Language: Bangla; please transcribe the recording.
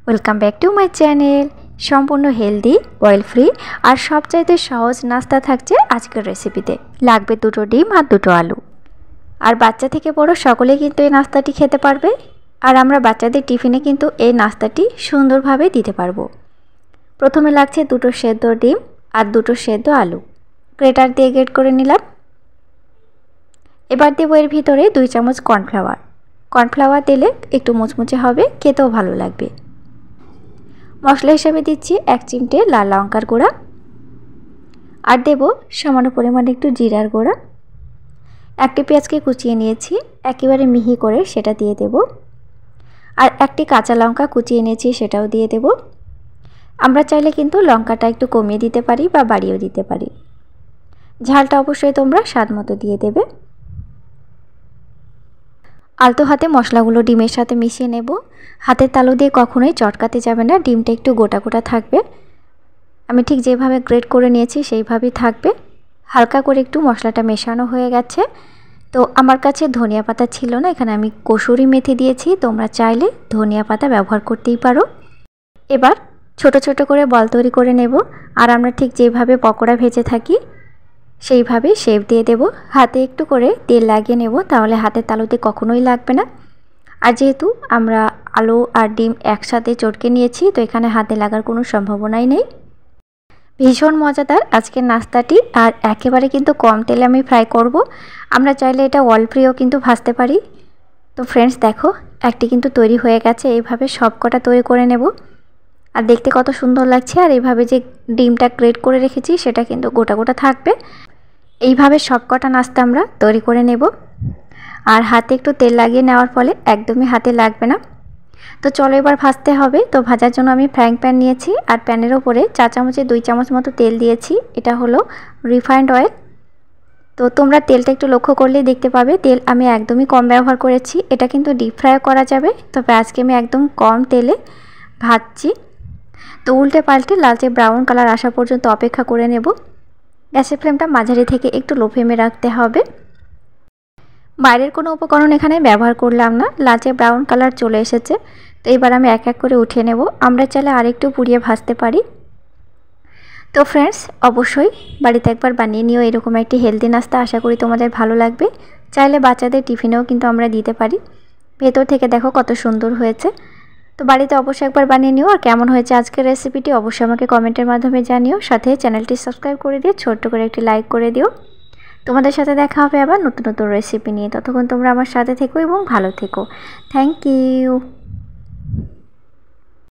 Welcome back to my channel. সম্পূর্ণ হেলদি, অয়েল ফ্রি আর সবচাইতে সহজ নাস্তা থাকছে আজকের রেসিপিতে। লাগবে দুটো ডিম আর দুটো আলু। আর বাচ্চা থেকে বড় সকলেই কিন্তু এই নাস্তাটি খেতে পারবে। আর আমরা বাচ্চাদের টিফিনে কিন্তু এই নাস্তাটি সুন্দরভাবে দিতে পারবো। প্রথমে লাগছে দুটো সেদ্ধ ডিম আর দুটো সেদ্ধ আলু। গ্রেটার দিয়ে গ্রেট করে নিলাম। এবার দেবো এর ভিতরে 2 চামচ কর্নফ্লাওয়ার। কর্নফ্লাওয়ার দিলে একটু মুচমুচে হবে, খেতেও ভালো লাগবে। মশলা হিসেবে দিচ্ছি 1 চিমটে লাল লঙ্কার গুঁড়া, আর দেব সামান্য পরিমাণে একটু জিরার গুঁড়া। একটি পেঁয়াজকে কুচিয়ে নিয়েছি, একেবারে মিহি করে সেটা দিয়ে দেব। আর একটি কাঁচা লঙ্কা কুচিয়ে নিয়েছি, সেটাও দিয়ে দেব। আমরা চাইলে কিন্তু লঙ্কাটা একটু কমিয়ে দিতে পারি বা বাড়িয়েও দিতে পারি। ঝালটা অবশ্যই তোমরা স্বাদ মতো দিয়ে দেবে। আলতো হাতে মশলাগুলো ডিমের সাথে মিশিয়ে নেব। হাতের তালু দিয়ে কখনোই চটকাতে যাবে না, ডিমটা একটু গোটা গোটা থাকবে। আমি ঠিক যেভাবে গ্রেট করে নিয়েছি সেইভাবেই থাকবে। হালকা করে একটু মশলাটা মেশানো হয়ে গেছে। তো আমার কাছে ধনিয়া পাতা ছিল না, এখানে আমি কসুরি মেথি দিয়েছি। তোমরা চাইলে ধনিয়া পাতা ব্যবহার করতেই পারো। এবার ছোট ছোট করে বল তৈরি করে নেব। আর আমরা ঠিক যেভাবে পকোড়া ভেজে থাকি সেইভাবে শেপ দিয়ে দেব। হাতে একটু করে তেল লাগিয়ে নেব, তাহলে হাতের তালুতে কখনোই লাগবে না। আর যেহেতু আমরা আলু আর ডিম একসাথে চটকে নিয়েছি, তো এখানে হাতে লাগার কোনো সম্ভাবনাই নেই। ভীষণ মজাদার আজকের নাস্তাটি, আর একেবারে কিন্তু কম তেলে আমি ফ্রাই করব। আমরা চাইলে এটা অয়েল ফ্রিও কিন্তু ভাজতে পারি। তো ফ্রেন্ডস দেখো, একটি কিন্তু তৈরি হয়ে গেছে। এইভাবে সবকটা তৈরি করে নেব। আর দেখতে কত সুন্দর লাগছে। আর এইভাবে যে ডিমটা গ্রেট করে রেখেছি সেটা কিন্তু গোটা গোটা থাকবে। এইভাবে সবকটা নাস্তা আমরা তৈরি করে নেব। আর হাতে একটু তেল লাগিয়ে নেওয়ার ফলে একদমই হাতে লাগবে না। তো চলো এবার ভাজতে হবে। তো ভাজার জন্য আমি ফ্রাইং প্যান নিয়েছি, আর প্যানের ওপরে 4 চামচে 2 চামচ মতো তেল দিয়েছি। এটা হলো রিফাইন্ড অয়েল। তো তোমরা তেলটা একটু লক্ষ্য করলেই দেখতে পাবে তেল আমি একদমই কম ব্যবহার করেছি। এটা কিন্তু ডিপ ফ্রাইও করা যাবে, তবে আজকে আমি একদম কম তেলে ভাজছি। তো উল্টে পাল্টে লালচে ব্রাউন কালার আসা পর্যন্ত অপেক্ষা করে নেব। গ্যাসের ফ্লেমটা মাঝারি থেকে একটু লো ফ্লেমে রাখতে হবে। বাইরের কোনো উপকরণ এখানে ব্যবহার করলাম না। লালচে ব্রাউন কালার চলে এসেছে। তো এবার আমি এক এক করে উঠিয়ে নেব। আমরা চাইলে আরেকটু পুড়িয়ে ভাজতে পারি। তো ফ্রেন্ডস অবশ্যই বাড়িতে একবার বানিয়ে নিও এরকম একটি হেলদি নাস্তা। আশা করি তোমাদের ভালো লাগবে। চাইলে বাচ্চাদের টিফিনেও কিন্তু আমরা দিতে পারি। ভেতর থেকে দেখো কত সুন্দর হয়েছে। তো বাড়িতে অবশ্যই একবার বানিয়ে নিও। আর কেমন হয়েছে আজকের রেসিপিটি অবশ্যই আমাকে কমেন্টের মাধ্যমে জানিও। সাথে চ্যানেলটি সাবস্ক্রাইব করে দিও, ছোট্ট করে একটি লাইক করে দিও। তোমাদের সাথে দেখা হবে আবার নতুন নতুন রেসিপি নিয়ে। ততক্ষণ তোমরা আমার সাথে থেকো এবং ভালো থেকো। Thank you.